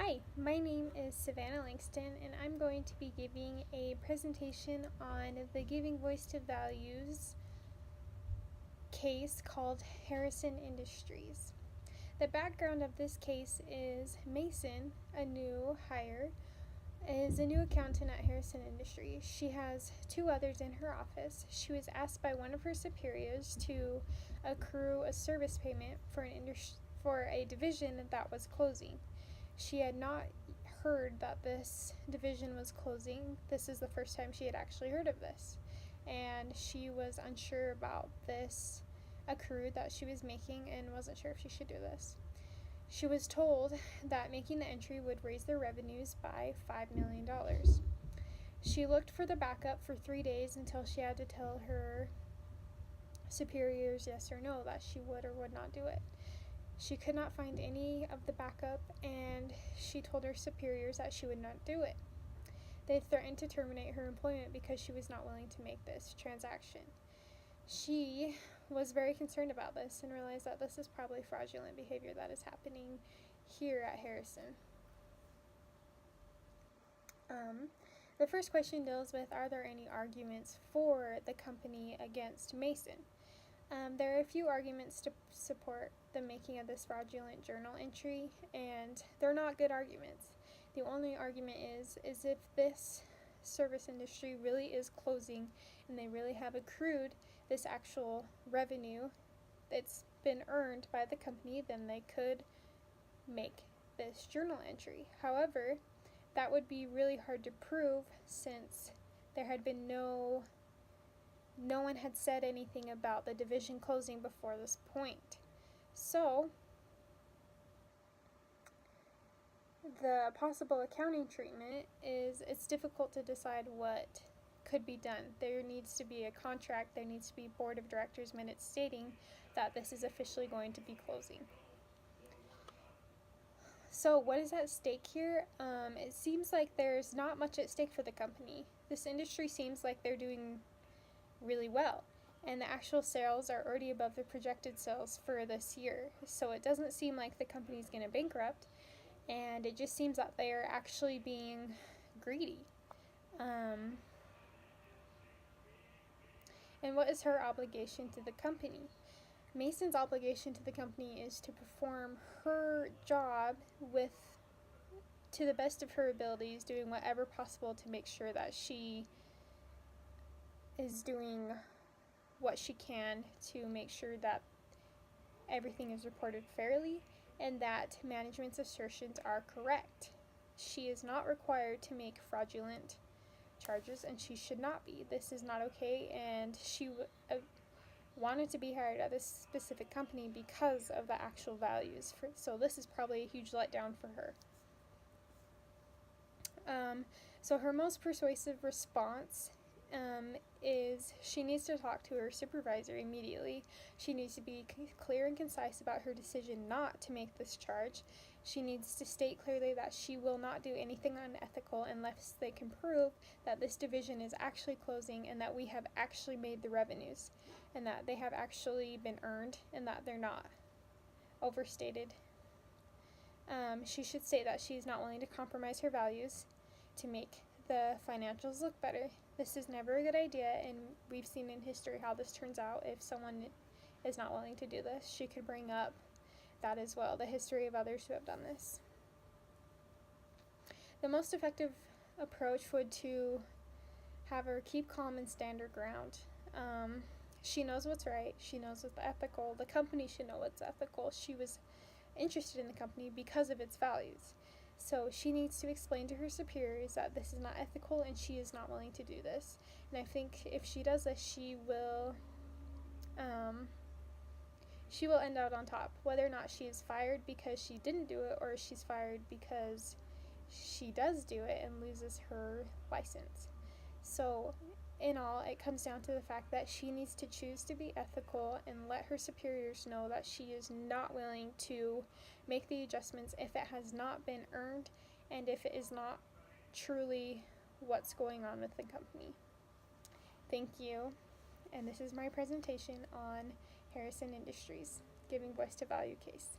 Hi, my name is Savannah Langston, and I'm going to be giving a presentation on the Giving Voice to Values case called Harrison Industries. The background of this case is Mason, a new hire, is a new accountant at Harrison Industries. She has two others in her office. She was asked by one of her superiors to accrue a service payment for a division that was closing. She had not heard that this division was closing. This is the first time she had actually heard of this. And she was unsure about this accrued that she was making and wasn't sure if she should do this. She was told that making the entry would raise their revenues by $5 million. She looked for the backup for 3 days until she had to tell her superiors yes or no that she would or would not do it. She could not find any of the backup, and she told her superiors that she would not do it. They threatened to terminate her employment because she was not willing to make this transaction. She was very concerned about this and realized that this is probably fraudulent behavior that is happening here at Harrison. The first question deals with, are there any arguments for the company against Mason? There are a few arguments to support the making of this fraudulent journal entry, and they're not good arguments. The only argument is if this service industry really is closing and they really have accrued this actual revenue that's been earned by the company, then they could make this journal entry. However, that would be really hard to prove since there had been no one had said anything about the division closing before this point. So, the possible accounting treatment is it's difficult to decide what could be done. There needs to be a contract, there needs to be board of directors minutes stating that this is officially going to be closing. So what is at stake here? It seems like there's not much at stake for the company. This industry seems like they're doing really well, and the actual sales are already above the projected sales for this year. So it doesn't seem like the company's going to bankrupt, and it just seems that they are actually being greedy. And what is her obligation to the company? Mason's obligation to the company is to perform her job to the best of her abilities, doing whatever possible to make sure that she is doing what she can to make sure that everything is reported fairly and that management's assertions are correct. She is not required to make fraudulent charges, and she should not be. This is not okay, and she wanted to be hired at this specific company because of the actual values. So this is probably a huge letdown for her. So her most persuasive response is she needs to talk to her supervisor immediately. She needs to be clear and concise about her decision not to make this charge. She needs to state clearly that she will not do anything unethical unless they can prove that this division is actually closing and that we have actually made the revenues and that they have actually been earned and that they're not overstated. She should state that she's not willing to compromise her values to make the financials look better. This is never a good idea, and we've seen in history how this turns out if someone is not willing to do this. She could bring up that as well, the history of others who have done this. The most effective approach would to have her keep calm and stand her ground. She knows what's right. She knows what's ethical. The company should know what's ethical. She was interested in the company because of its values. So she needs to explain to her superiors that this is not ethical and she is not willing to do this. And I think if she does this, she will end out on top. Whether or not she is fired because she didn't do it or she's fired because she does do it and loses her license. So in all, it comes down to the fact that she needs to choose to be ethical and let her superiors know that she is not willing to make the adjustments if it has not been earned and if it is not truly what's going on with the company. Thank you, and this is my presentation on Harrison Industries Giving Voice to Value case.